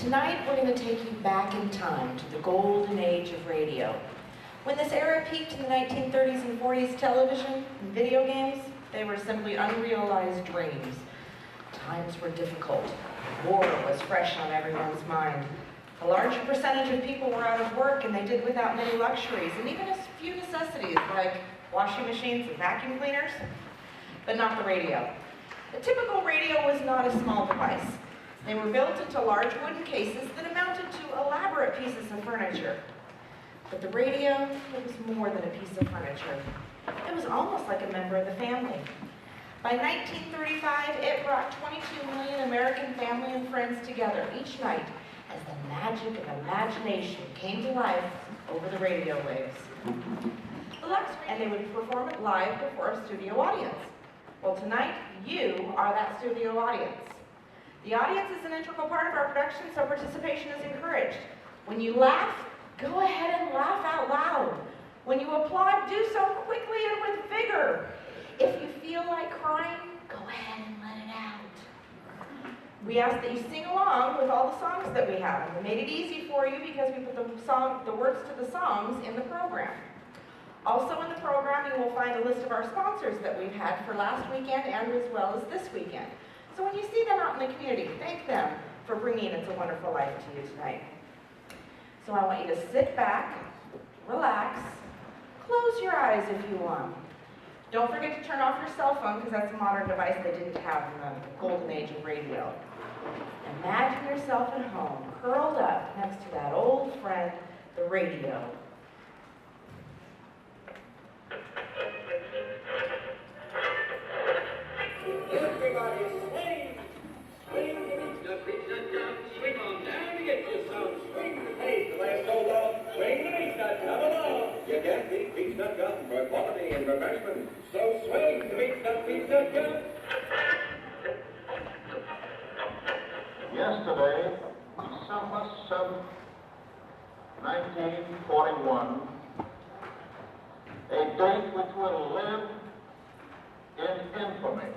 Tonight, we're going to take you back in time to the golden age of radio. When this era peaked in the 1930s and 40s, television and video games, they were simply unrealized dreams. Times were difficult. War was fresh on everyone's mind. A larger percentage of people were out of work, and they did without many luxuries, and even a few necessities like washing machines and vacuum cleaners, but not the radio. The typical radio was not a small device. They were built into large wooden cases that amounted to elaborate pieces of furniture. But the radio, it was more than a piece of furniture. It was almost like a member of the family. By 1935, it brought 22 million American family and friends together each night as the magic of imagination came to life over the radio waves. And they would perform it live before a studio audience. Well, tonight, you are that studio audience. The audience is an integral part of our production, so participation is encouraged. When you laugh, go ahead and laugh out loud. When you applaud, do so quickly and with vigor. If you feel like crying, go ahead and let it out. We ask that you sing along with all the songs that we have. We made it easy for you because we put the words to the songs in the program. Also in the program, you will find a list of our sponsors that we've had for last weekend and as well as this weekend. So when you see them out in the community, thank them for bringing It's a Wonderful Life to you tonight. So I want you to sit back, relax, close your eyes if you want. Don't forget to turn off your cell phone because that's a modern device they didn't have in the golden age of radio. Imagine yourself at home, curled up next to that old friend, the radio. Everybody swing, swing, beat jump, swing on down to get you some. Swing the pace, the last hold on, swing the beat jump, come along. You can't beat beat jump for quality and refreshment. So swing the beat jump. Yesterday, December 7th, 1941, a date which will live in infamy.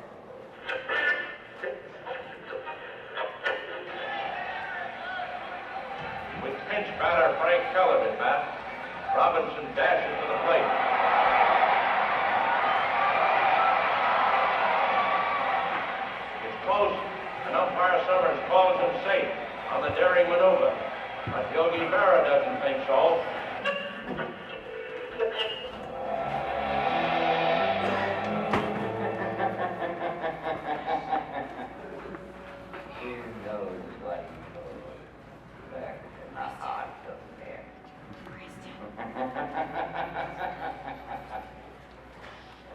With pinch batter Frank Keller at bat, Robinson dashes to the plate. It's close, and umpire Summers calls him safe on the daring maneuver. But Yogi Berra doesn't think so. Who knows what goes back in the heart of man?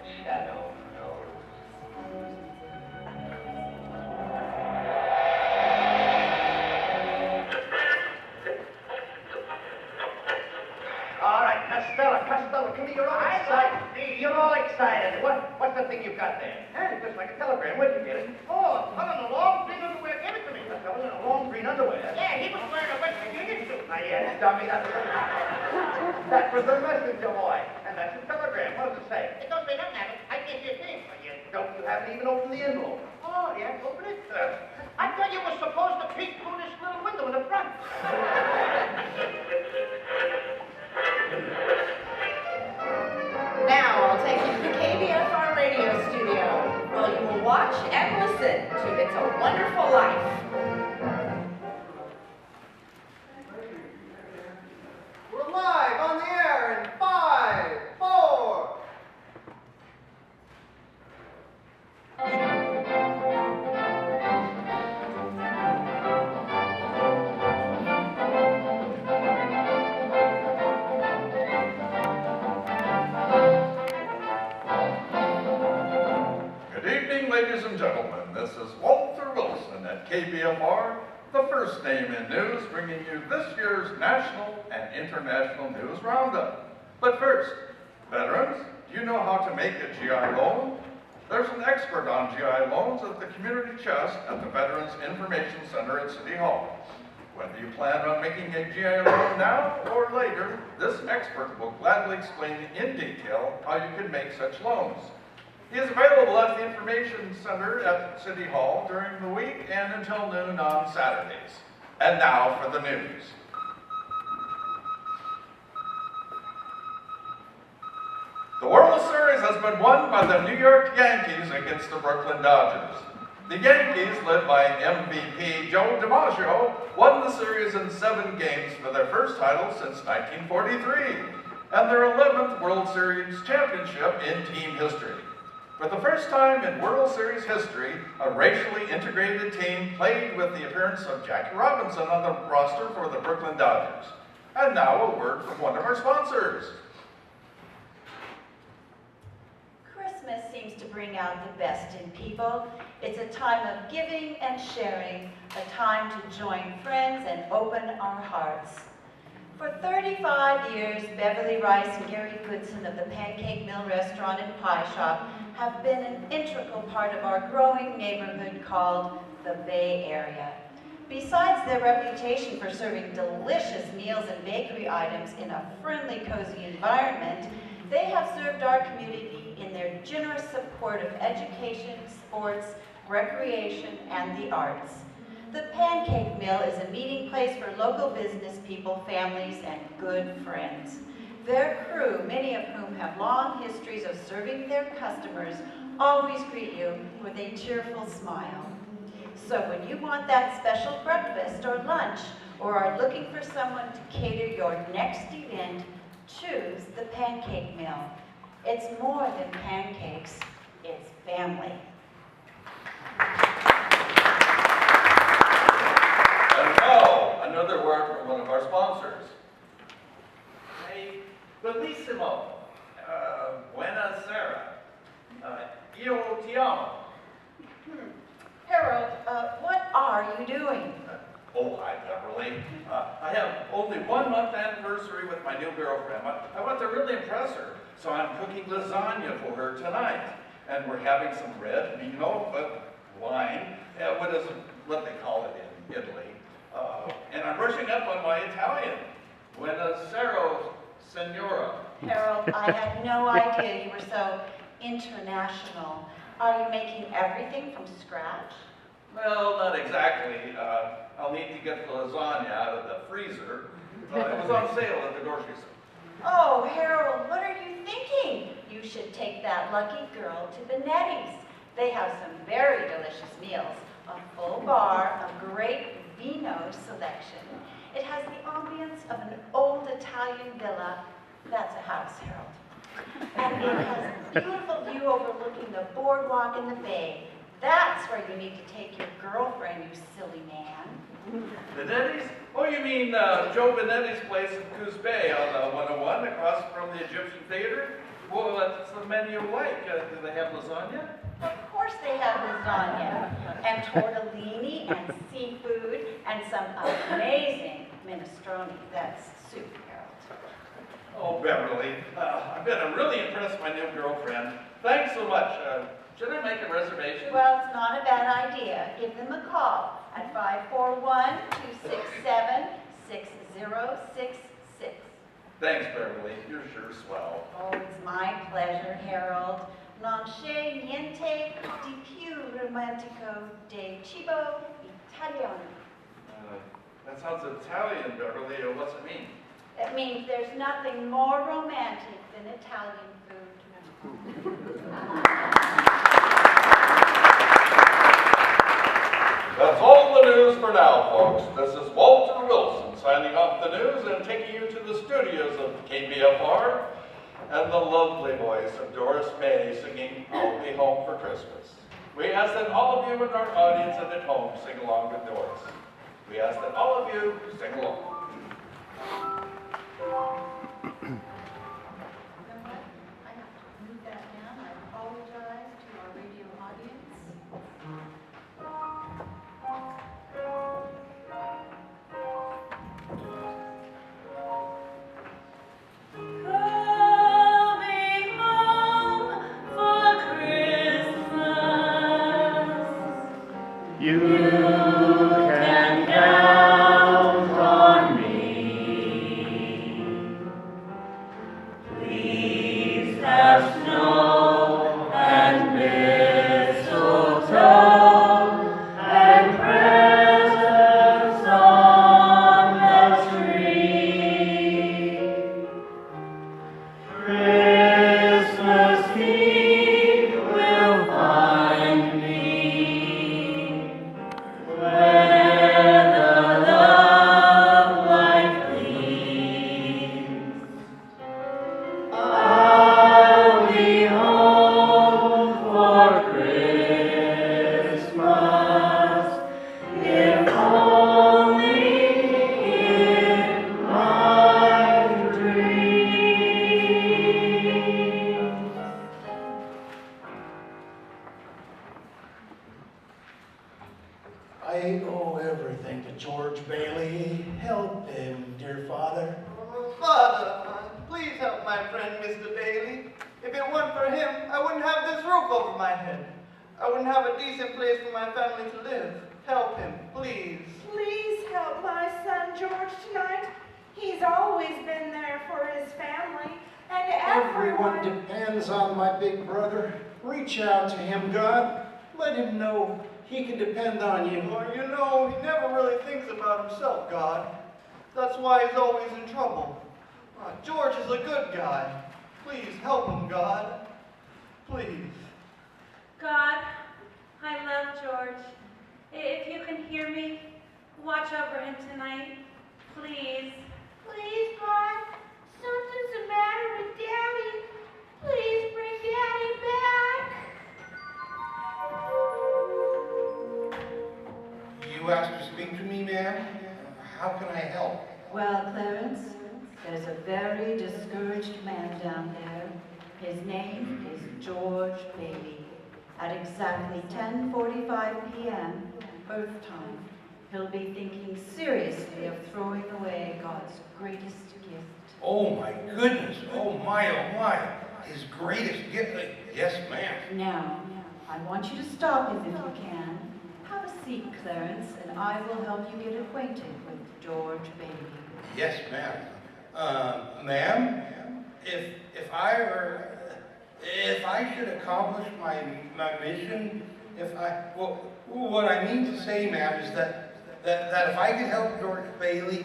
The shadow knows. All right, Costello, come here. You're all excited. You're all excited. What's the thing you've got there? Hey, just like a telegram. Where'd you get it? Oh, it's in a long green underwear. Give it to me. Costello in a long green underwear. Yeah, he was wearing a West Virginia suit. Now, yes, dummy. That was the messenger boy. And that's a telegram. What does it say? It don't say nothing, Abbott. I can't see a thing. You haven't even opened the envelope. Oh, yeah, open it. I thought you were supposed to peek through this little window in the front. Now I'll take you to the KBFR radio studio, where you will watch and listen to It's a Wonderful Life. We're live on the air in 5, 4. Ladies and gentlemen, this is Walter Wilson at KBFR, the first name in news, bringing you this year's national and international news roundup. But first, veterans, do you know how to make a GI loan? There's an expert on GI loans at the community chest at the Veterans Information Center at City Hall. Whether you plan on making a GI loan now or later, this expert will gladly explain in detail how you can make such loans. He is available at the Information Center at City Hall during the week and until noon on Saturdays. And now for the news. The World Series has been won by the New York Yankees against the Brooklyn Dodgers. The Yankees, led by MVP Joe DiMaggio, won the series in 7 games for their first title since 1943, and their 11th World Series championship in team history. For the first time in World Series history, a racially integrated team played with the appearance of Jackie Robinson on the roster for the Brooklyn Dodgers. And now a word from one of our sponsors. Christmas seems to bring out the best in people. It's a time of giving and sharing, a time to join friends and open our hearts. For 35 years, Beverly Rice and Gary Goodson of the Pancake Mill Restaurant and Pie Shop have been an integral part of our growing neighborhood called the Bay Area. Besides their reputation for serving delicious meals and bakery items in a friendly, cozy environment, they have served our community in their generous support of education, sports, recreation, and the arts. The Pancake Mill is a meeting place for local business people, families, and good friends. Their crew, many of whom have long histories of serving their customers, always greet you with a cheerful smile. So when you want that special breakfast or lunch, or are looking for someone to cater your next event, choose the Pancake Mill. It's more than pancakes, it's family. And now, another word from one of our sponsors. Hey, bellissimo, buena sera, io ti amo. Harold, what are you doing? Oh, hi, Beverly. I have only 1 month anniversary with my new girlfriend. I want to really impress her, so I'm cooking lasagna for her tonight. And we're having some red vino, wine, what they call it in Italy. And I'm brushing up on my Italian. Buona sera, signora. Harold, I had no idea you were so international. Are you making everything from scratch? Well, not exactly. I'll need to get the lasagna out of the freezer. It was on sale at the grocery store. Oh, Harold, what are you thinking? You should take that lucky girl to Benetti's. They have some very delicious meals, a full bar, a great vino selection. It has the ambience of an old Italian villa. That's a house, Harold. And it has a beautiful view overlooking the boardwalk and the bay. That's where you need to take your girlfriend, you silly man. Benetti's? Oh, you mean Joe Benetti's place in Coos Bay on 101 across from the Egyptian Theater? Well, what's the menu like? Do they have lasagna? Of course they have lasagna, and tortellini, and seafood, and some amazing minestrone. That's soup, Harold. Oh, Beverly, I'm going to really impress my new girlfriend. Thanks so much. Should I make a reservation? Well, it's not a bad idea. Give them a call at 541-267-6066. Thanks, Beverly. You're sure swell. Oh, it's my pleasure, Harold. Non c'è niente di più romantico de cibo italiano. That sounds Italian, Beverly. What's it mean? It means there's nothing more romantic than Italian food. That's all the news for now, folks. This is Walter Wilson signing off the news and taking you to the studios of KBFR and the lovely voice of Doris May singing I'll Be Home for Christmas. We ask that all of you in our audience and at home sing along with Doris. We ask that all of you sing along. You know what? I have to move that down. I apologize to our radio audience. Coming home for Christmas. You can count on help my friend, Mr. Bailey. If it weren't for him, I wouldn't have this roof over my head. I wouldn't have a decent place for my family to live. Help him, please. Please help my son George tonight. He's always been there for his family, and Everyone depends on my big brother. Reach out to him, God. Let him know he can depend on you. Well, you know, he never really thinks about himself, God. That's why he's always in trouble. George is a good guy. Please help him, God. Please. God, I love George. If you can hear me, watch over him tonight, please. Please, God, something's the matter with Daddy. Please bring Daddy back. You asked to speak to me, ma'am? How can I help? Well, Clarence, there's a very discouraged man down there. His name is George Bailey. At exactly 10:45 p.m. Earth time, he'll be thinking seriously of throwing away God's greatest gift. Oh my goodness, oh my, his greatest gift. Yes, ma'am. Now, I want you to stop him if you can. Have a seat, Clarence, and I will help you get acquainted with George Bailey. Yes, ma'am. Ma'am, if I should accomplish my mission, what I mean to say, ma'am, is that if I could help George Bailey,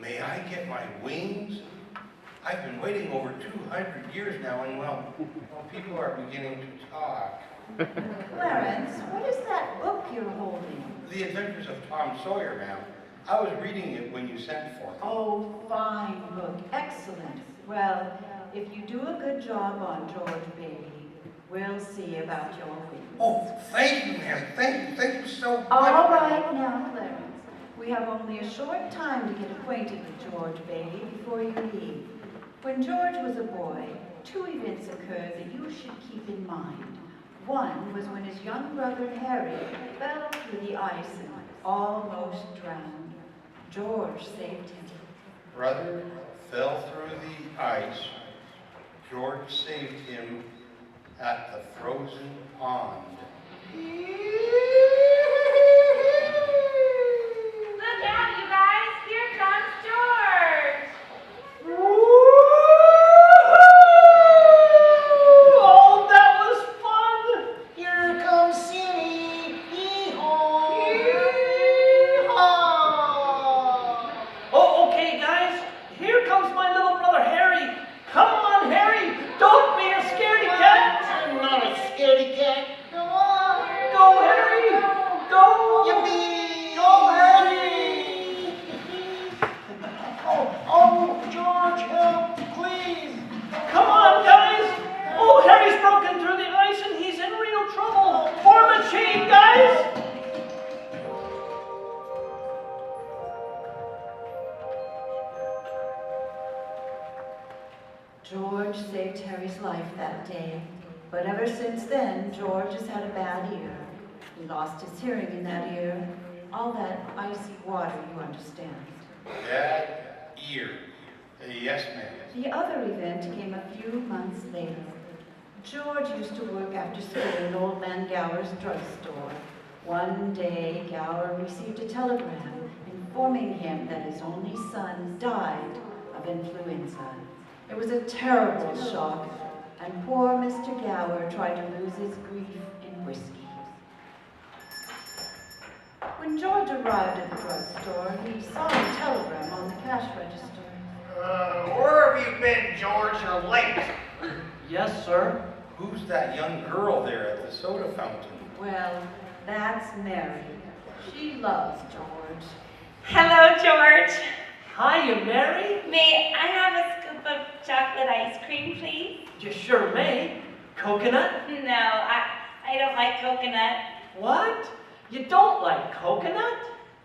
may I get my wings? I've been waiting over 200 years now, and well, people are beginning to talk. Clarence, what is that book you're holding? The Adventures of Tom Sawyer, ma'am. I was reading it when you sent for it. Oh, fine book. Excellent. Well, if you do a good job on George Bailey, we'll see about your wings. Oh, thank you, ma'am. Thank you so much. All right now, Clarence. We have only a short time to get acquainted with George Bailey before you leave. When George was a boy, two events occurred that you should keep in mind. One was when his young brother Harry fell through the ice and almost drowned. George saved him. Brother fell through the ice. George saved him at the frozen pond. Look out, you guys! Here comes George! Oh, that was fun! Here comes Cindy! Hee-haw! Hee-haw! Oh, okay, guys. Here comes my little brother Harry. Come on, Harry! Don't be a scaredy cat! I'm not a scaredy cat. Come on! Go, Harry! Go! Yippee! Go, Harry! Oh, George, help, please! Come on, guys! Oh, Harry's broken through the ice and he's in real trouble. Form a chain, guys! George saved Harry's life that day, but ever since then, George has had a bad ear. He lost his hearing in that ear. All that icy water, you understand. Bad ear. Yes, ma'am. The other event came a few months later. George used to work after school in old man Gower's drugstore. One day, Gower received a telegram informing him that his only son died of influenza. It was a terrible shock, and poor Mr. Gower tried to lose his grief in whiskey. When George arrived at the drugstore, he saw a telegram on the cash register. Where have you been, George? You're late. Yes, sir. Who's that young girl there at the soda fountain? Well, that's Mary. She loves George. Hello, George. Hiya, Mary. May I have a scoop of chocolate ice cream, please? You sure may. Coconut? No, I don't like coconut. What? You don't like coconut?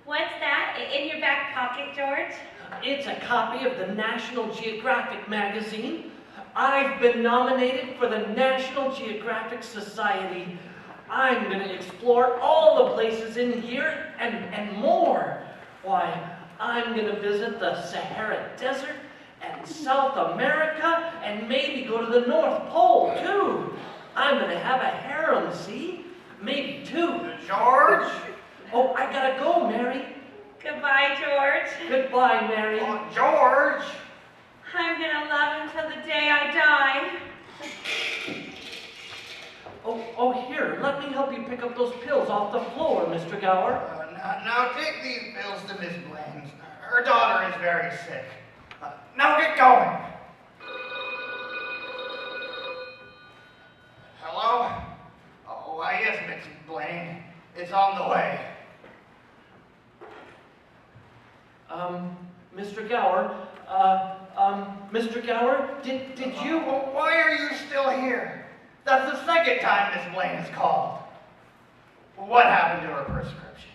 What's that? In your back pocket, George? It's a copy of the National Geographic magazine. I've been nominated for the National Geographic Society. I'm going to explore all the places in here and more. Why, I'm going to visit the Sahara Desert and and South America, and maybe go to the North Pole, too. I'm gonna have a harem, see? Maybe two. George? Oh, I gotta go, Mary. Goodbye, George. Goodbye, Mary. Oh, George! I'm gonna love him till the day I die. Oh, here, let me help you pick up those pills off the floor, Mr. Gower. Now take these pills to Miss Blaine's. Her daughter is very sick. Now get going. Hello? Oh, why, yes, Miss Blaine. It's on the way. Mr. Gower, Mr. Gower, did you... Well, why are you still here? That's the second time Miss Blaine has called. What happened to her prescription?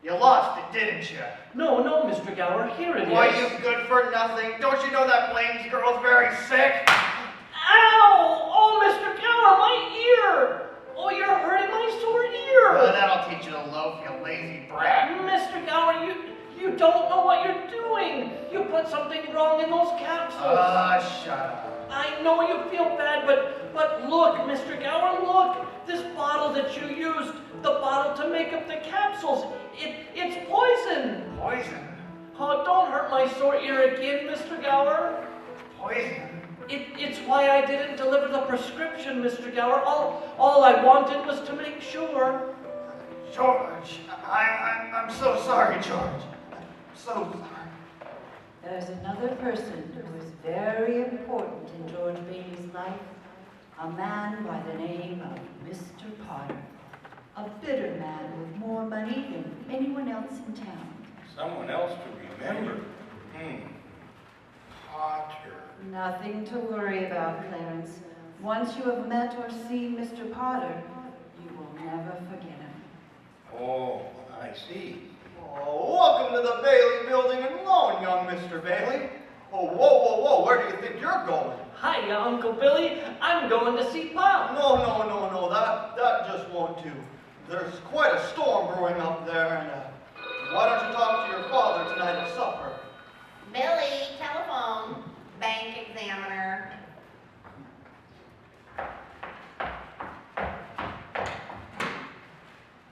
You lost it, didn't you? No, Mr. Gower, here it is. Why, you good for nothing? Don't you know that Blaine's girl's very sick? Ow! Oh, Mr. Gower, my ear! Oh, you're hurting my sore ear! That'll teach you to loaf, you lazy brat. Mr. Gower, you don't know what you're doing. You put something wrong in those capsules. Shut up. I know you feel bad, but look, Mr. Gower, look. This bottle that you used, the bottle to make up the capsules, it's poison. Poison? Oh, don't hurt my sore ear again, Mr. Gower. Poison? It's why I didn't deliver the prescription, Mr. Gower. All I wanted was to make sure. George, I'm so sorry, George. I'm so sorry. There's another person who is very important in George Bailey's life, a man by the name of Mr. Potter, a bitter man with more money than anyone else in town. Someone else to remember. Potter. Nothing to worry about, Clarence. Once you have met or seen Mr. Potter, you will never forget him. Oh, I see. Oh, welcome to the Bailey Building and Loan, young Mr. Bailey. Oh, whoa, where do you think you're going? Hiya, Uncle Billy. I'm going to see Pop. No, that just won't do. There's quite a storm brewing up there, and why don't you talk to your father tonight at supper? Billy, telephone, bank examiner.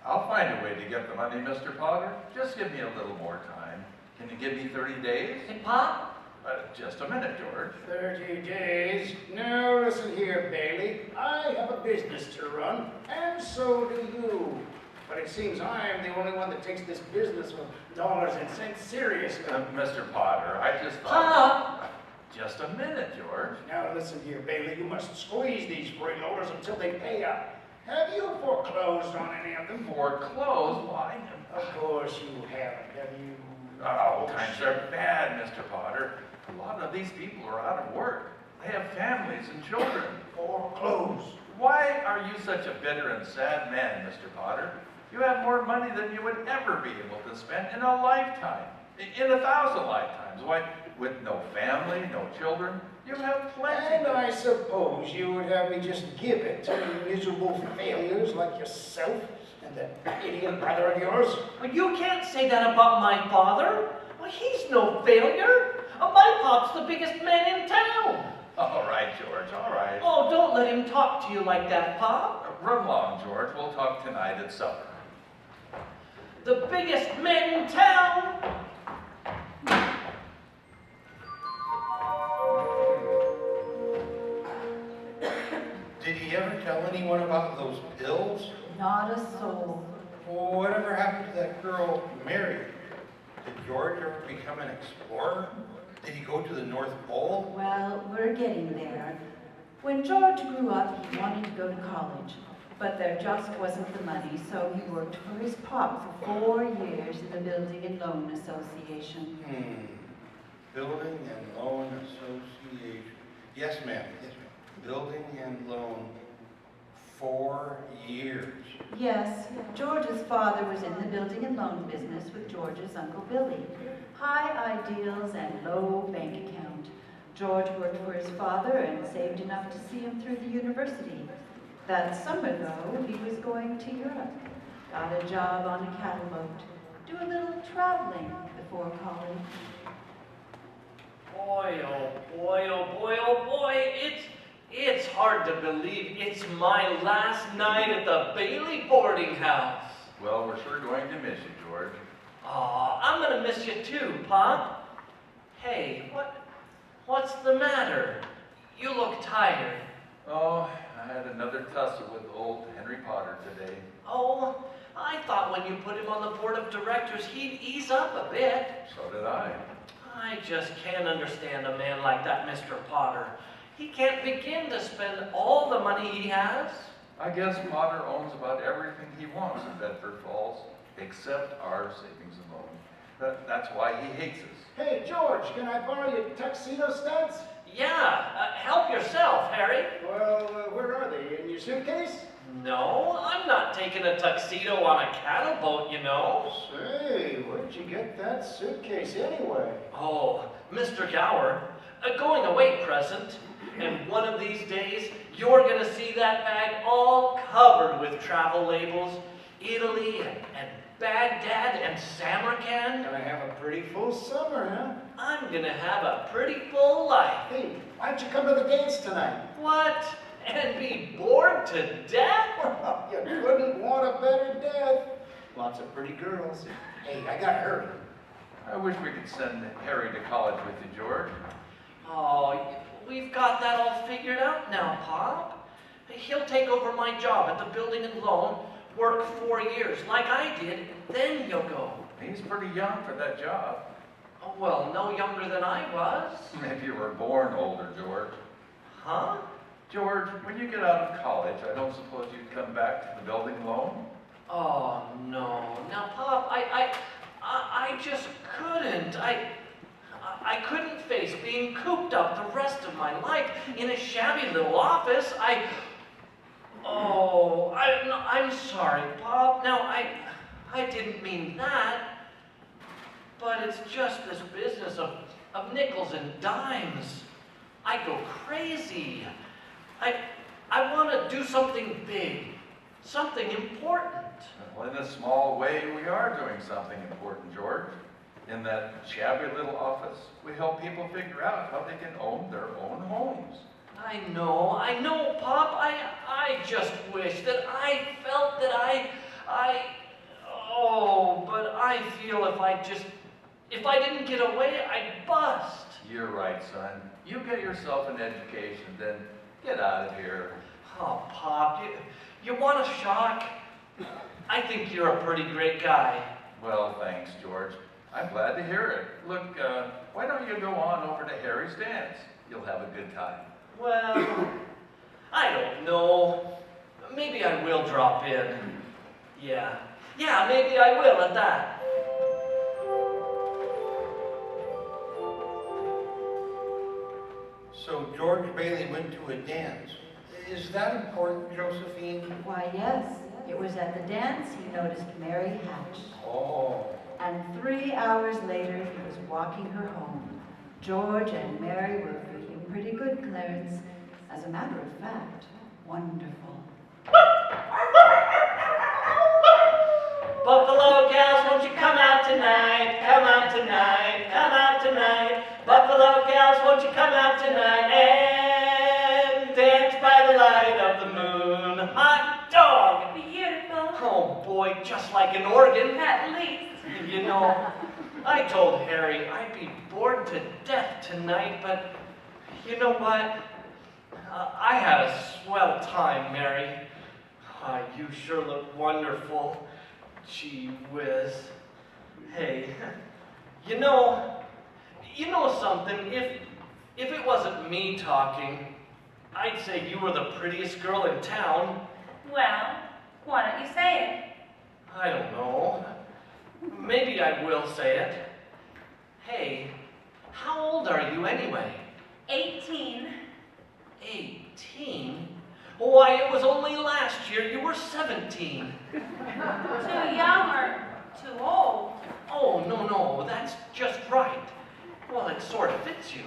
I'll find a way to get the money, Mr. Potter. Just give me a little more time. Can you give me 30 days? Hey, Pop? Just a minute, George. 30 days. Now listen here, Bailey. I have a business to run, and so do you. But it seems I'm the only one that takes this business of dollars and cents seriously. Mr. Potter, I just thought... Pop! Just a minute, George. Now listen here, Bailey. You must squeeze these freeloaders until they pay up. Have you foreclosed on any of them? Foreclosed? Why? Of course you haven't, have you? Oh, times are bad, Mr. Potter. A lot of these people are out of work. They have families and children. Foreclosed. Why are you such a bitter and sad man, Mr. Potter? You have more money than you would ever be able to spend in a lifetime. In 1,000 lifetimes. Why, with no family, no children, you have plenty. And I suppose you would have me just give it to miserable failures like yourself and that idiot brother of yours. Well, you can't say that about my father. Well, he's no failure. My pop's the biggest man in town. All right, George, all right. Oh, don't let him talk to you like that, Pop. Run along, George. We'll talk tonight at supper. The biggest man in town. Did he ever tell anyone about those pills? Not a soul. Well, whatever happened to that girl, Mary? Did George ever become an explorer? Did he go to the North Pole? Well, we're getting there. When George grew up, he wanted to go to college, but there just wasn't the money, so he worked for his pop for 4 years in the Building and Loan Association. Building and Loan Association. Yes, ma'am. Yes, ma'am. Building and Loan. 4 years. Yes, George's father was in the building and loan business with George's Uncle Billy. High ideals and low bank account. George worked for his father and saved enough to see him through the university. That summer, though, he was going to Europe. Got a job on a cattle boat. Do a little traveling before college. Boy, oh boy, oh boy, oh boy, it's hard to believe it's my last night at the Bailey boarding house. Well, we're sure going to miss you, George. Aw, I'm gonna miss you too, Pop. Hey, what's the matter? You look tired. Oh, I had another tussle with old Henry Potter today. Oh, I thought when you put him on the board of directors, he'd ease up a bit. So did I. I just can't understand a man like that, Mr. Potter. He can't begin to spend all the money he has. I guess Potter owns about everything he wants in Bedford Falls, except our savings and loan. That's why he hates us. Hey, George, can I borrow your tuxedo studs? Yeah, help yourself, Harry. Well, where are they? In your suitcase? No, I'm not taking a tuxedo on a cattle boat, you know. Say, where'd you get that suitcase anyway? Oh, Mr. Gower, a going away present. And one of these days, you're going to see that bag all covered with travel labels. Italy and Baghdad and Samarkand. Gonna have a pretty full summer, huh? I'm going to have a pretty full life. Hey, why don't you come to the dance tonight? What? And be bored to death? Well, you couldn't want a better death. Lots of pretty girls. Hey, I gotta hurry. I wish we could send Harry to college with you, George. Oh, we've got that all figured out now, Pop. He'll take over my job at the building and loan, work 4 years like I did, then he'll go. He's pretty young for that job. Oh, well, no younger than I was. If you were born older, George. Huh? George, when you get out of college, I don't suppose you'd come back to the building loan? Oh, no. Now, Pop, I just couldn't. I couldn't face being cooped up the rest of my life in a shabby little office. I'm sorry, Pop. Now, I didn't mean that. But it's just this business of nickels and dimes. I go crazy. I want to do something big, something important. Well, in a small way, we are doing something important, George. In that shabby little office, we help people figure out how they can own their own homes. I know, Pop. I just wish that I felt that but I feel if I didn't get away, I'd bust. You're right, son. You get yourself an education, then get out of here. Oh, Pop, you want a shock? I think you're a pretty great guy. Well, thanks, George. I'm glad to hear it. Look, why don't you go on over to Harry's dance? You'll have a good time. Well, I don't know. Maybe I will drop in. Yeah, maybe I will at that. So George Bailey went to a dance. Is that important, Josephine? Why, yes. It was at the dance he noticed Mary Hatch. Oh. And 3 hours later, he was walking her home. George and Mary were feeling pretty good, Clarence. As a matter of fact, wonderful. Buffalo gals, won't you come out tonight? Come out tonight, come out tonight. Buffalo gals, won't you come out tonight and dance by the light of the moon? Hot dog! Beautiful. Oh boy, just like an organ. At least. You know, I told Harry I'd be bored to death tonight, but you know what? I had a swell time, Mary. You sure look wonderful. Gee whiz. Hey, you know something? If it wasn't me talking, I'd say you were the prettiest girl in town. Well, why don't you say it? I don't know. Maybe I will say it. Hey, how old are you anyway? 18. 18? Why, it was only last year you were 17. Too young or too old? Oh, no, that's just right. Well, it sort of fits you.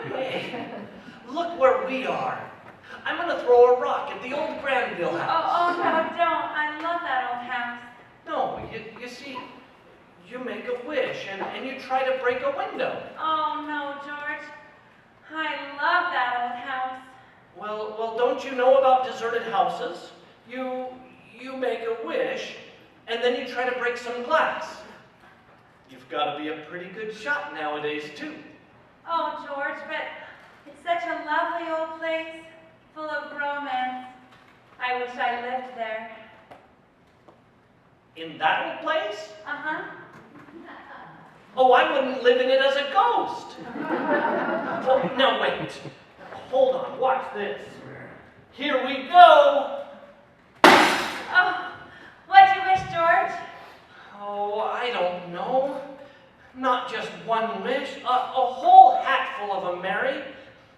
Hey, look where we are. I'm gonna throw a rock at the old Granville house. Oh, no, don't. I love that old house. No, you see, you make a wish and you try to break a window. Oh, no, George. I love that old house. Well, don't you know about deserted houses? You make a wish, and then you try to break some glass. You've got to be a pretty good shot nowadays, too. Oh, George, but it's such a lovely old place, full of romance. I wish I lived there. In that old place? Uh-huh. Oh, I wouldn't live in it as a ghost. Oh, now wait. Hold on, watch this. Here we go. Oh, what'd you wish, George? Oh, I don't know. Not just one wish, a whole hat full of them, Mary.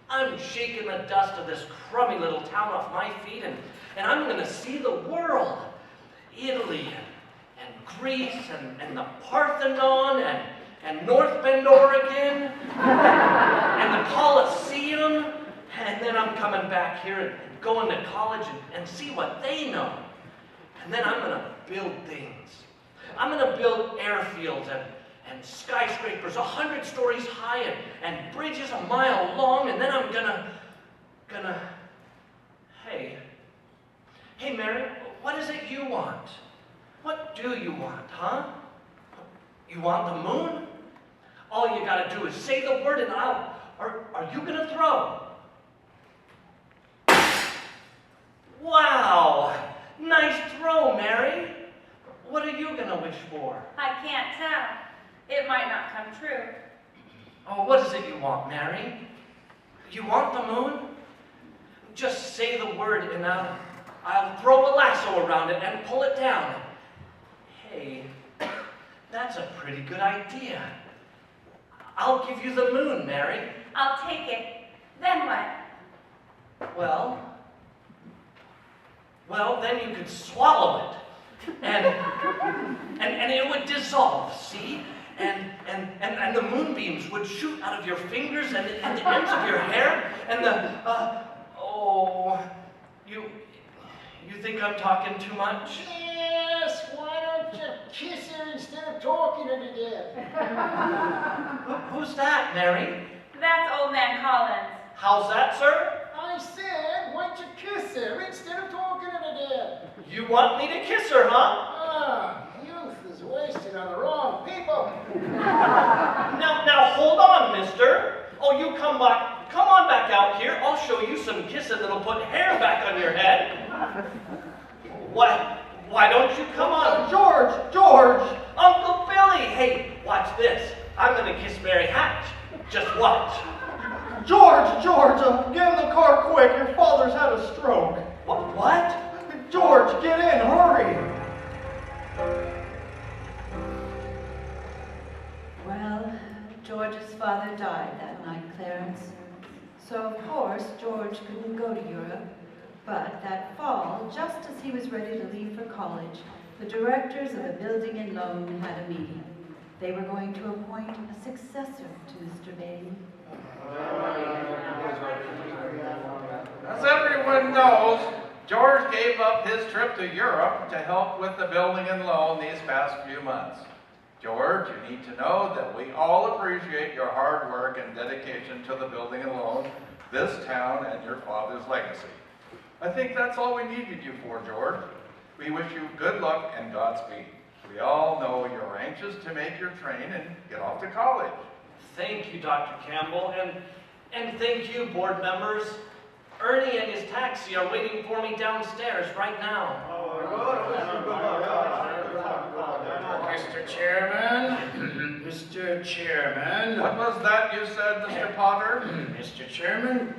I'm shaking the dust of this crummy little town off my feet, and I'm going to see the world. Italy, and Greece, and the Parthenon, and North Bend, Oregon, and the Colosseum. And then I'm coming back here and going to college and see what they know. And then I'm going to build things. I'm going to build airfields and skyscrapers 100 stories high and bridges a mile long. And then I'm gonna, hey Mary, what is it you want? What do you want, huh? You want the moon? All you gotta do is say the word and are you gonna throw? Wow, nice throw, Mary. What are you gonna wish for? I can't tell. It might not come true. Oh, what is it you want, Mary? You want the moon? Just say the word and I'll throw a lasso around it and pull it down. Hey, that's a pretty good idea. I'll give you the moon, Mary. I'll take it. Then what? Well, then you could swallow it. And it would dissolve, see? And the moonbeams would shoot out of your fingers and the ends of your hair, and you think I'm talking too much? Yes, why don't you kiss her instead of talking her to death? Who's that, Mary? That's Old Man Collins. How's that, sir? I said, why don't you kiss her instead of talking her to death? You want me to kiss her, huh? Ah, youth is wasted on the wrong people. Now hold on, mister. Oh, you come on back out here. I'll show you some kissing that'll put hair back on your head. Why don't you come on? George! Uncle Billy! Hey, watch this. I'm gonna kiss Mary Hatch. Just watch. George, get in the car quick. Your father's had a stroke. What? George, get in, hurry. Well, George's father died that night, Clarence. So, of course, George couldn't go to Europe. But that fall, just as he was ready to leave for college, the directors of the building and loan had a meeting. They were going to appoint a successor to Mr. Bailey. As everyone knows, George gave up his trip to Europe to help with the building and loan these past few months. George, you need to know that we all appreciate your hard work and dedication to the building and loan, this town, and your father's legacy. I think that's all we needed you for, George. We wish you good luck and Godspeed. We all know you're anxious to make your train and get off to college. Thank you, Dr. Campbell, and thank you, board members. Ernie and his taxi are waiting for me downstairs right now. Mr. Chairman, Mr. Chairman. What was that you said, Mr. Potter? Mr. Chairman,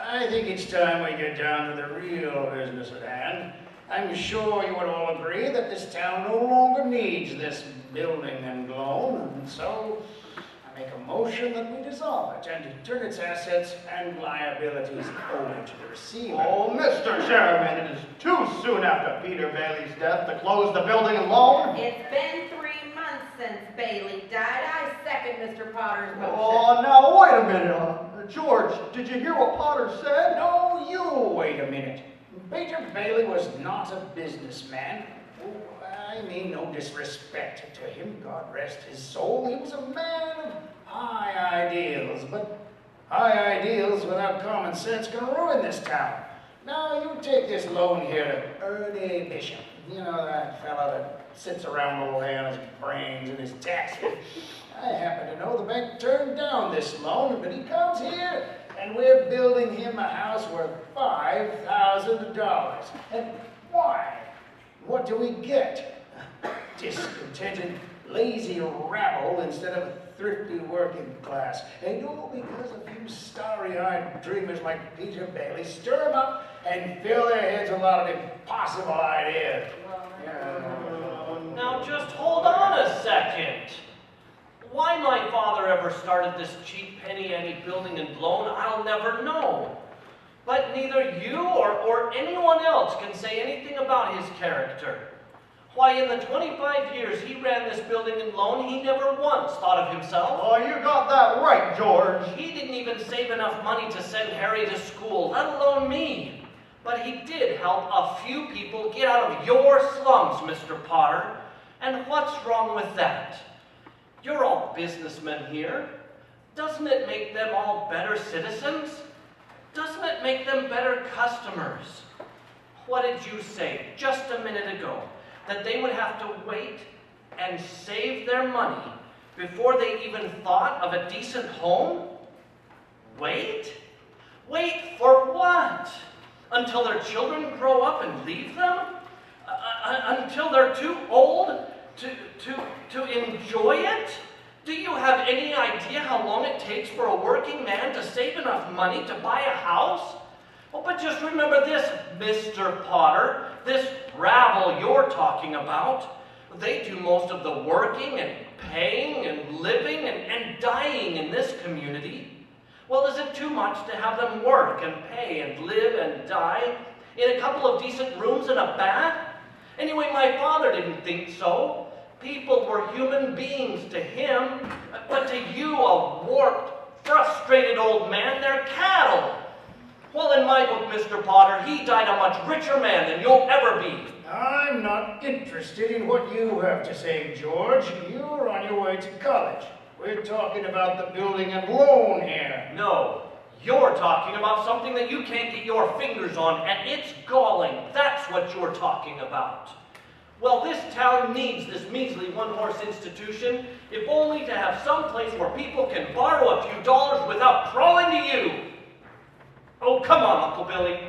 I think it's time we get down to the real business at hand. I'm sure you would all agree that this town no longer needs this building and loan, and so I make a motion that we dissolve it and turn its assets and liabilities over to the receiver. Oh, Mr. Chairman, it is too soon after Peter Bailey's death to close the building and loan. It's been 3 months since Bailey died. I second Mr. Potter's motion. Oh, now, wait a minute. George, did you hear what Potter said? No, you wait a minute. Peter Bailey was not a businessman. I mean no disrespect to him, God rest his soul. He was a man of high ideals, but high ideals without common sense can ruin this town. Now, you take this loan here to Ernie Bishop. You know, that fella that sits around all day on his brains and his taxes. I happen to know the bank turned down this loan, but he comes here, and we're building him a house worth $5,000. And why? What do we get? Discontented, lazy rabble instead of a thrifty working class. And all because a few starry-eyed dreamers like Peter Bailey stir them up and fill their heads with a lot of impossible ideas. Now just hold on a second. Why my father ever started this cheap penny-ante building and loan, I'll never know. But neither you or anyone else can say anything about his character. Why, in the 25 years he ran this building and loan, he never once thought of himself. Oh, you got that right, George. He didn't even save enough money to send Harry to school, let alone me. But he did help a few people get out of your slums, Mr. Potter. And what's wrong with that? You're all businessmen here. Doesn't it make them all better citizens? Doesn't it make them better customers? What did you say just a minute ago? That they would have to wait and save their money before they even thought of a decent home? Wait? Wait for what? Until their children grow up and leave them? Until they're too old to enjoy it? Do you have any idea how long it takes for a working man to save enough money to buy a house? Oh, but just remember this, Mr. Potter, this rabble you're talking about, they do most of the working and paying and living and dying in this community. Well, is it too much to have them work and pay and live and die in a couple of decent rooms and a bath? Anyway, my father didn't think so. People were human beings to him, but to you, a warped, frustrated old man, they're cattle. Well, in my book, Mr. Potter, he died a much richer man than you'll ever be. I'm not interested in what you have to say, George. You're on your way to college. We're talking about the building and loan here. No, you're talking about something that you can't get your fingers on, and it's galling. That's what you're talking about. Well, this town needs this measly one-horse institution, if only to have some place where people can borrow a few dollars without crawling to you. Oh, come on, Uncle Billy.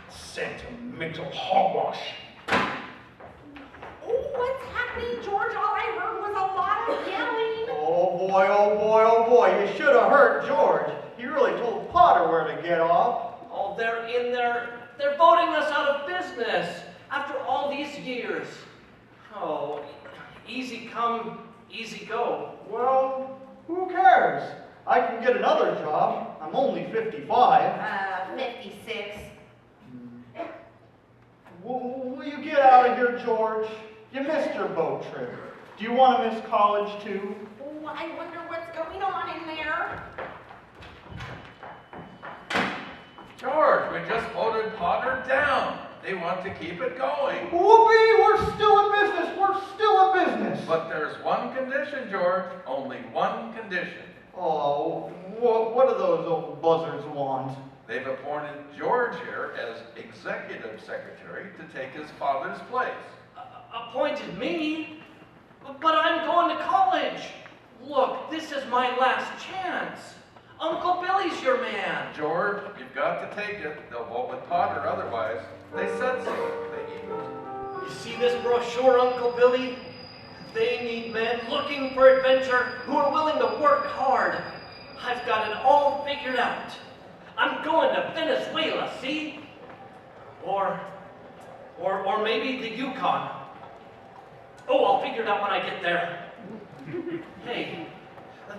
Sentimental hogwash. Oh, what's happening, George? All I heard was a lot of yelling. Oh boy, oh boy, oh boy. You should have heard George. He really told Potter where to get off. Oh, they're in there. They're voting us out of business after all these years. Oh, easy come, easy go. Well, who cares? I can get another job. I'm only 55. 56. Will you get out of here, George? You missed your boat trip. Do you want to miss college, too? Oh, I wonder what's going on in there. George, we just voted Potter down. They want to keep it going. Whoopee, we're still in business. We're still in business. But there's one condition, George. Only one condition. Oh, what do those old buzzards want? They've appointed George here as executive secretary to take his father's place. Appointed me? But I'm going to college. Look, this is my last chance. Uncle Billy's your man. George, you've got to take it. They'll vote with Potter otherwise. They said so. You see this brochure, Uncle Billy? They need men looking for adventure who are willing to work hard. I've got it all figured out. I'm going to Venezuela, see? Or maybe the Yukon. Oh, I'll figure it out when I get there. Hey,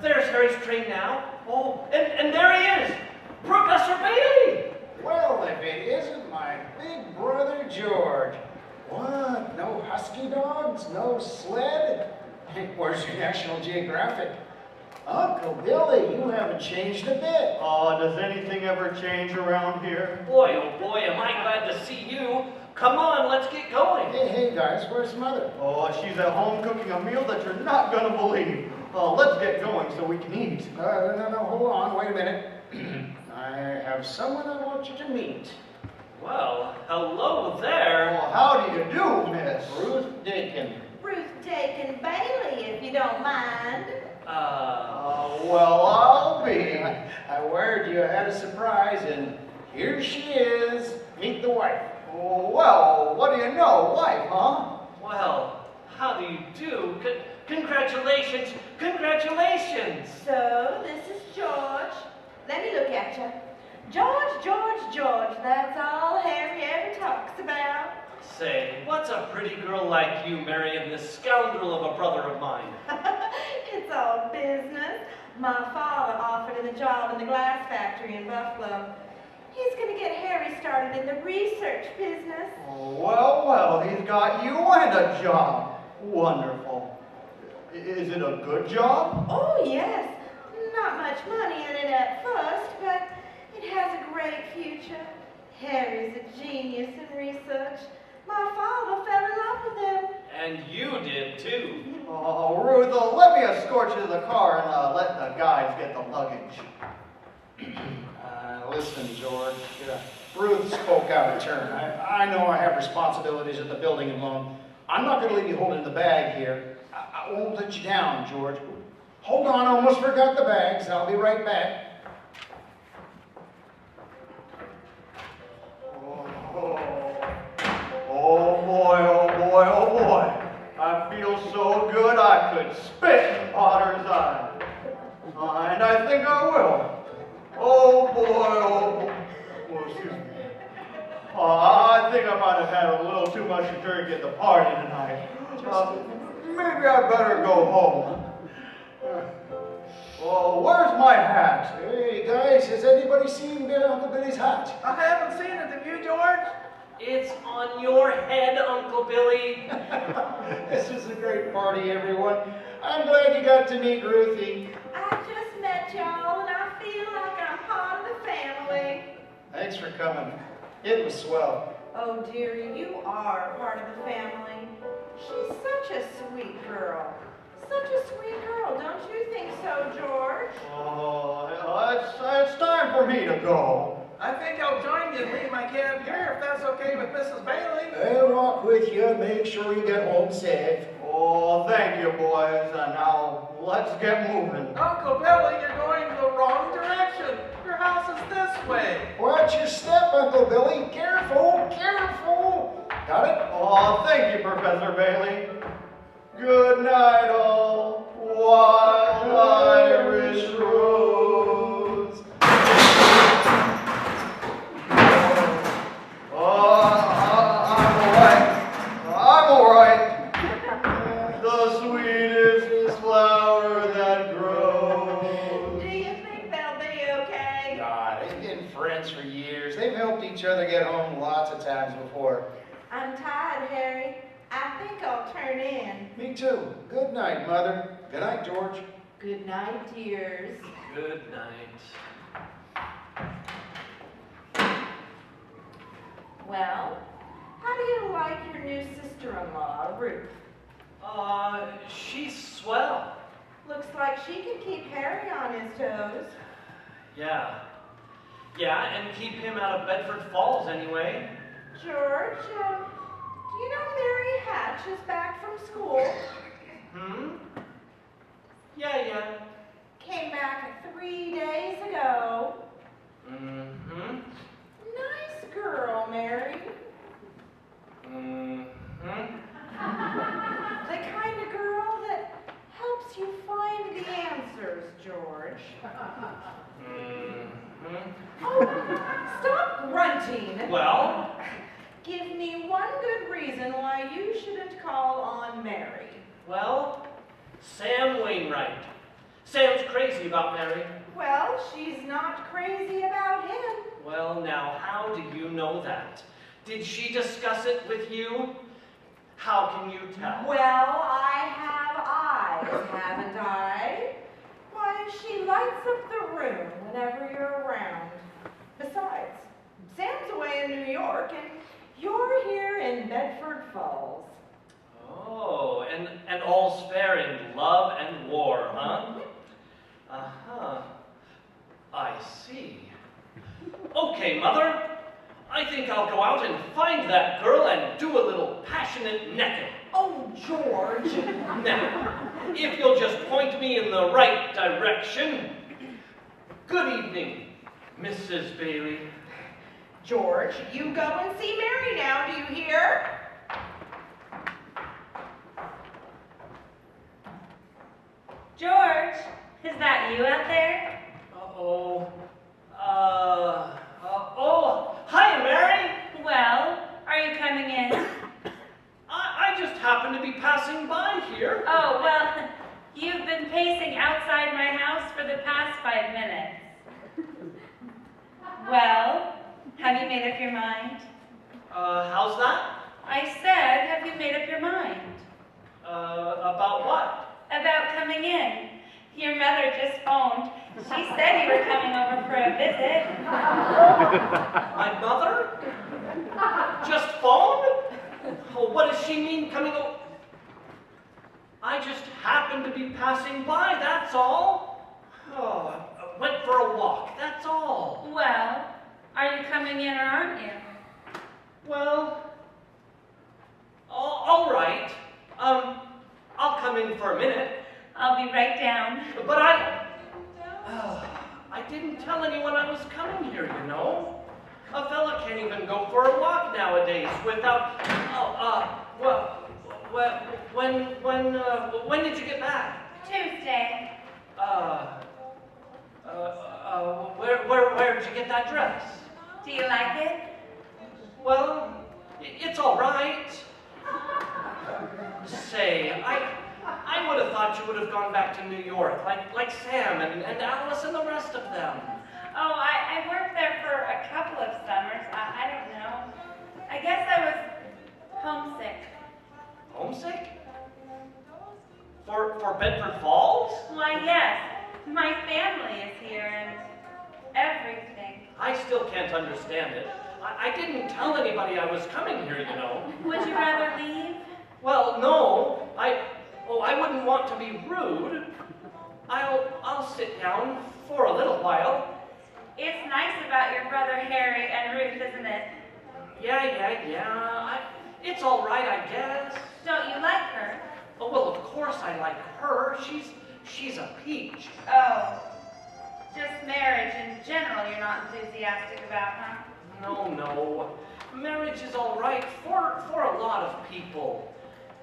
there's Harry's train now. Oh, and there he is, Professor Bailey. Well, if it isn't my big brother George. What? No husky dogs? No sled? Where's your National Geographic? Uncle Billy, you haven't changed a bit. Does anything ever change around here? Boy, oh boy, am I glad to see you. Come on, let's get going. Hey, guys, where's Mother? Oh, she's at home cooking a meal that you're not gonna believe. Let's get going so we can eat. No, hold on, wait a minute. I have someone I want you to meet. Well, hello there. Well, how do you do, miss? Ruth Dakin. Ruth Dakin Bailey, if you don't mind. Well, I'll be. I wired you I had a surprise, and here she is. Meet the wife. Oh, well, what do you know? Wife, huh? Well, how do you do? Congratulations, congratulations. So, this is George. Let me look at you. George, that's all Harry ever talks about. Say, what's a pretty girl like you marrying this scoundrel of a brother of mine? It's all business. My father offered him a job in the glass factory in Buffalo. He's going to get Harry started in the research business. Oh, well, he's got you and a job. Wonderful. Is it a good job? Oh, yes. Not much money in it at first, but it has a great future. Harry's a genius in research. My father fell in love with him. And you did too. Oh, Ruth, let me escort you to the car and let the guys get the luggage. Listen, George. Ruth spoke out of turn. I know I have responsibilities at the building and loan. I'm not going to leave you holding the bag here. I won't let you down, George. Hold on, I almost forgot the bags. I'll be right back. Oh boy. I feel so good I could spit in Potter's eye. And I think I will. Oh boy. Oh, excuse me. I think I might have had a little too much to drink at the party tonight. Maybe I better go home. Oh, where's my hat? Hey, guys, has anybody seen Uncle Billy's hat? I haven't seen it. Have you, George? It's on your head, Uncle Billy. This is a great party, everyone. I'm glad you got to meet Ruthie. I just met y'all, and I feel like I'm part of the family. Thanks for coming. It was swell. Oh, dearie, you are part of the family. She's such a sweet girl. Such a sweet girl, don't you think so, George? Oh, it's time for me to go. I think I'll join you and leave my cab here if that's okay with Mrs. Bailey. I'll walk with you and make sure you get home safe. Oh, thank you, boys. And now let's get moving. Uncle Billy, you're going the wrong direction. Your house is this way. Watch your step, Uncle Billy. Careful, careful. Got it? Oh, thank you, Professor Bailey. Good night, all. Wild Irish Rose. I'm all right. The sweetest flower that grows. Do you think they'll be okay? Nah, they've been friends for years. They've helped each other get home lots of times before. I'm tired, Harry. I think I'll turn in. Me too. Good night, Mother. Good night, George. Good night, dears. Good night. Well, how do you like your new sister-in-law, Ruth? She's swell. Looks like she can keep Harry on his toes. Yeah. Yeah, and keep him out of Bedford Falls anyway. George, do you know Mary Hatch is back from school? Yeah. Came back 3 days ago. Mm-hmm. Nice girl, Mary. Mm-hmm. The kind of girl that helps you find the answers, George. Mm-hmm. Oh, stop grunting. Well? Give me one good reason why you shouldn't call on Mary. Well, Sam Wainwright. Sam's crazy about Mary. Well, she's not crazy about him. Well, now, how do you know that? Did she discuss it with you? How can you tell? Well, I have eyes, haven't I? Why, she lights up the room whenever you're around. Besides, Sam's away in New York, and You're here in Bedford Falls. Oh, and all's fair in love and war, huh? Uh-huh. I see. Okay, Mother. I think I'll go out and find that girl and do a little passionate necking. Oh, George. Now, if you'll just point me in the right direction. Good evening, Mrs. Bailey. George, you go and see Mary now, do you hear? George, is that you out there? Uh-oh. Oh, hi, Mary. Well, are you coming in? I just happened to be passing by here. Oh, well, you've been pacing outside my house for the past 5 minutes. Well, have you made up your mind? How's that? I said, have you made up your mind? About what? About coming in. Your mother just phoned. She said you were coming over for a visit. My mother? Just phoned? Oh, what does she mean coming over? I just happened to be passing by, that's all. Oh, I went for a walk, that's all. Well, are you coming in or aren't you? Well, all right. I'll come in for a minute. I'll be right down. But I didn't tell anyone I was coming here, you know. A fella can't even go for a walk nowadays without, when did you get back? Tuesday. Where did you get that dress? Do you like it? Well, it's all right. Say, I would have thought you would have gone back to New York, like Sam and Alice and the rest of them. Oh, I worked there for a couple of summers. I don't know. I guess I was homesick. Homesick? For Bedford Falls? Why, yes. My family is here and everything. I still can't understand it. I didn't tell anybody I was coming here, you know. Would you rather leave? Well, no. I wouldn't want to be rude. I'll sit down for a little while. It's nice about your brother Harry and Ruth, isn't it? Yeah. It's all right, I guess. Don't you like her? Oh, well, of course I like her. She's a peach. Oh, just marriage in general you're not enthusiastic about, huh? No. Marriage is all right for a lot of people.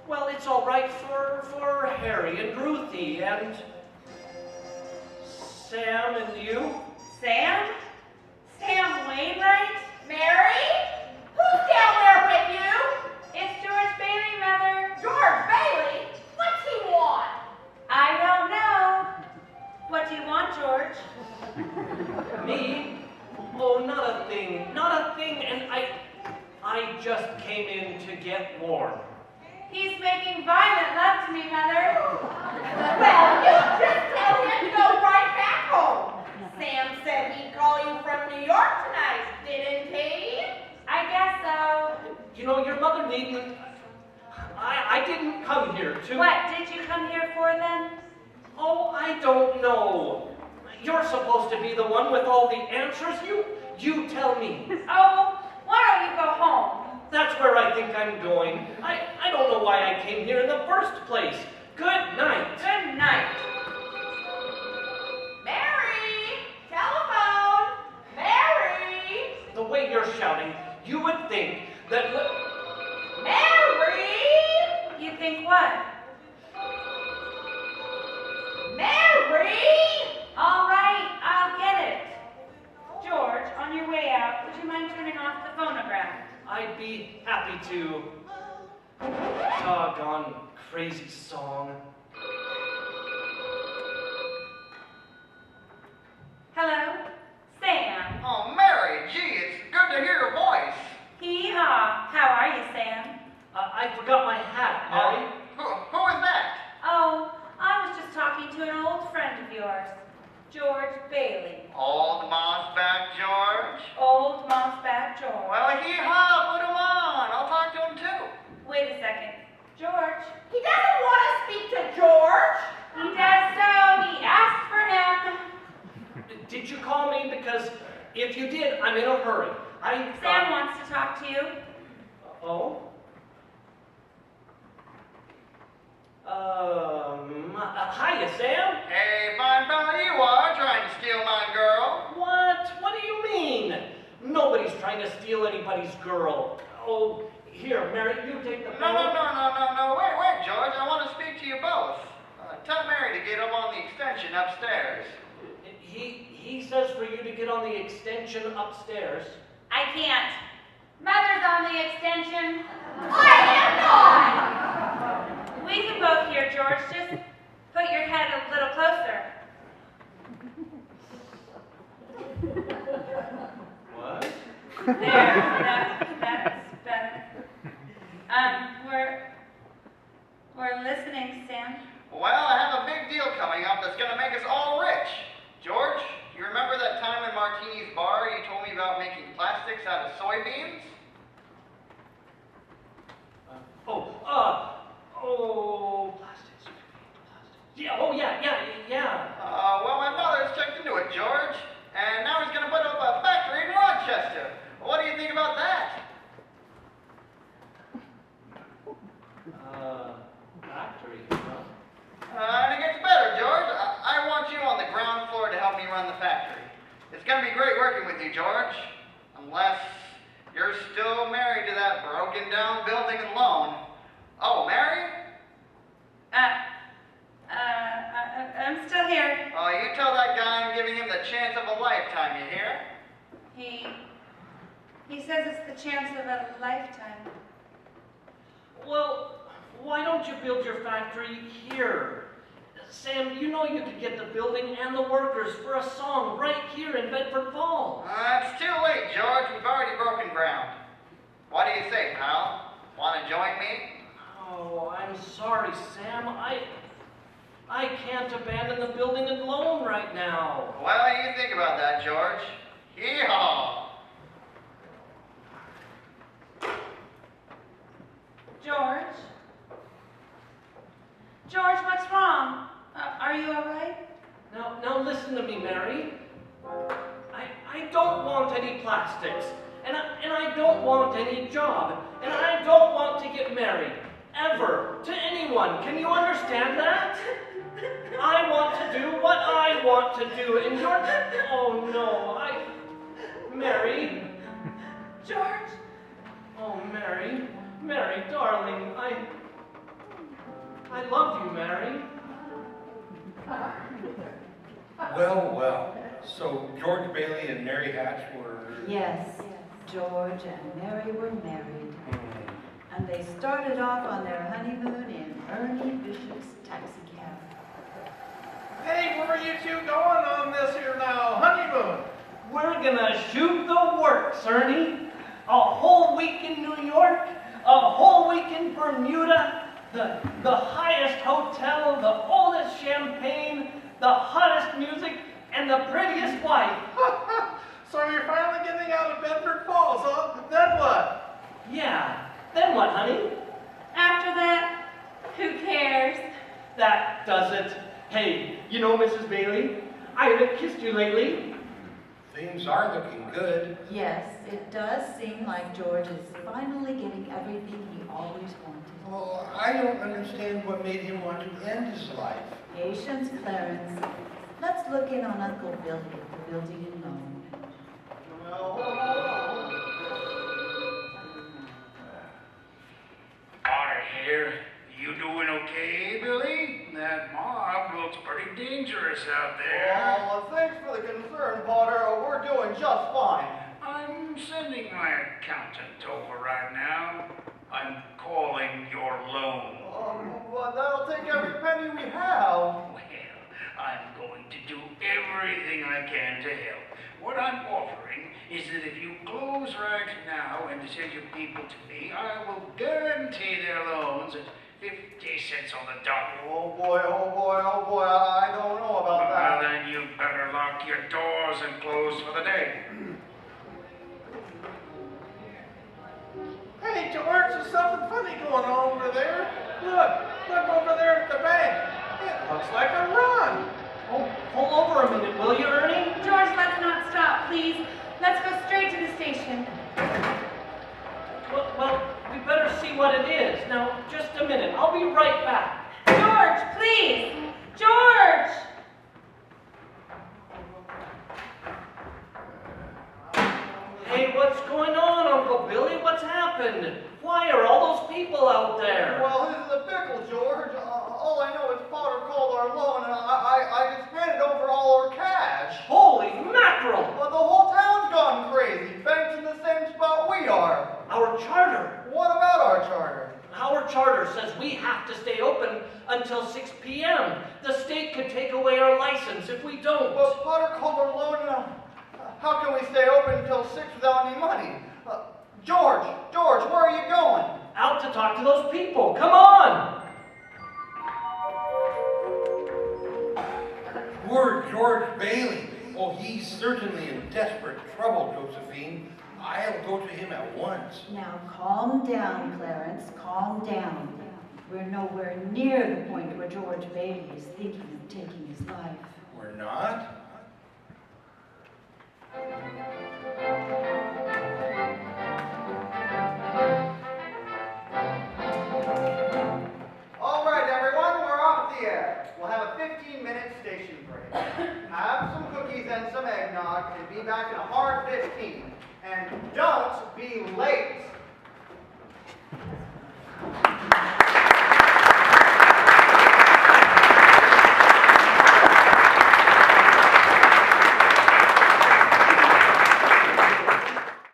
Well, it's all right for Harry and Ruthie and Sam and you. Sam? Sam Wainwright? Mary? Who's down there with you? It's George Bailey, Mother. George Bailey? What's he want? I don't know. What do you want, George? Me? Oh, not a thing, and I just came in to get warm. He's making violent love to me, Mother. Well, you just tell him to go right back home. Sam said he'd call you from New York tonight, didn't he? I guess so. You know, your mother needn't. I didn't come here to. What did you come here for then? Oh, I don't know. You're supposed to be the one with all the answers. You tell me. Oh, why don't you go home? That's where I think I'm going. I don't know why I came here in the first place. Good night. Good night. Mary! Telephone! Mary! The way you're shouting, you would think that. Mary! You think what? Mary! All right, I'll get it. George, on your way out, would you mind turning off the phonograph? I'd be happy to. Doggone crazy song. Hello? Sam. Oh, Mary, gee, it's good to hear your voice. Hee-haw. How are you, Sam? I forgot my hat, Mary. Who is that? Oh, I was just talking to an old friend of yours, George Bailey. Old Mossback George? Old Mossback George. Well, hee-haw, put him on. Wait a second. George. He doesn't want to speak to George. He does so. He asked for him. Did you call me? Because if you did, I'm in a hurry. Sam wants to talk to you. Oh? Hiya, Sam. Hey, fine fella you are, trying to steal my girl. What? What do you mean? Nobody's trying to steal anybody's girl. Oh, here, Mary, you take the phone. No. Wait, George. I want to speak to you both. Tell Mary to get up on the extension upstairs. He says for you to get on the extension upstairs. I can't. Mother's on the extension. I am not. We can both hear, George. Just put your head a little closer. What? There. That's better. We're listening, Sam. Well, I have a big deal coming up that's going to make us all rich. George, you remember that time in Martini's bar you told me about making plastics out of soybeans? Plastics. Yeah, yeah. Well, my father's checked into it, George, and now he's going to put up a factory in Rochester. What do you think about that? Factory, And it gets better, George. I want you on the ground floor to help me run the factory. It's going to be great working with you, George. Unless you're still married to that broken down building and loan. Oh, Mary? I'm still here. Oh, you tell that guy I'm giving him the chance of a lifetime, you hear? He says it's the chance of a lifetime. Well, why don't you build your factory here? Sam, you know you could get the building and the workers for a song right here in Bedford Falls. It's too late, George. We've already broken ground. What do you say, pal? Want to join me? Oh, I'm sorry, Sam. I can't abandon the building alone right now. Well, you think about that, George. Yeehaw! George, what's wrong? Are you all right? Now listen to me, Mary. I don't want any plastics, and I don't want any job, and I don't want to get married, ever, to anyone. Can you understand that? I want to do what I want to do, and you're... Oh, no, Mary. George. Oh, Mary, darling, I love you, Mary. Well. So George Bailey and Mary Hatch were... Yes, George and Mary were married. And they started off on their honeymoon in Ernie Bishop's taxicab. Hey, where are you two going on this here now honeymoon? We're gonna shoot the works, Ernie. A whole week in New York, a whole week in Bermuda, the highest hotel, the oldest champagne, the hottest music, and the prettiest wife. So you're finally getting out of Bedford Falls, huh? Then what? Yeah, then what, honey? After that, who cares? That does it. Hey, you know, Mrs. Bailey, I haven't kissed you lately. Things are looking good. Yes, it does seem like George is finally getting everything he always wanted. Well, I don't understand what made him want to end his life. Patience, Clarence. Let's look in on Uncle Billy at the building in Lone. Hi, here. You doing okay, Billy? That mob looks pretty dangerous out there. Well, thanks for the concern, Potter. We're doing just fine. I'm sending my accountant over right now. I'm calling your loan. But that'll take every penny we have. Well, I'm going to do everything I can to help. What I'm offering is that if you close right now and send your people to me, I will guarantee their loans at 50 cents on the dollar. Oh boy, I don't know about that. Well, then you better lock your doors and close for the day. Hey, George, there's something funny going on over there. Look over there at the bank. It looks like a run. Oh, pull over a minute, will you, Ernie? George, let's not stop, please. Let's go straight to the station. Well, we better see what it is. Now, just a minute. I'll be right back. George, please! George! Hey, what's going on, Uncle Billy? What's happened? Why are all those people out there? Well, this is a pickle, George. All I know is Potter called our loan, and I just handed over all our cash. Holy mackerel! Well, the whole town's gone crazy. Bank's in the same spot we are. Our charter. What about our charter? Our charter says we have to stay open until 6 p.m. The state could take away our license if we don't. Well, Potter called our loan, and how can we stay open until 6 without any money? George, where are you going? Out to talk to those people. Come on! Poor George Bailey. Oh, he's certainly in desperate trouble, Josephine. I'll go to him at once. Now calm down, Clarence, calm down. We're nowhere near the point where George Bailey is thinking of taking his life. We're not? All right, everyone, we're off the air. We'll have a 15-minute station break. Have some cookies and some eggnog, and be back in a hard 15. And don't be late.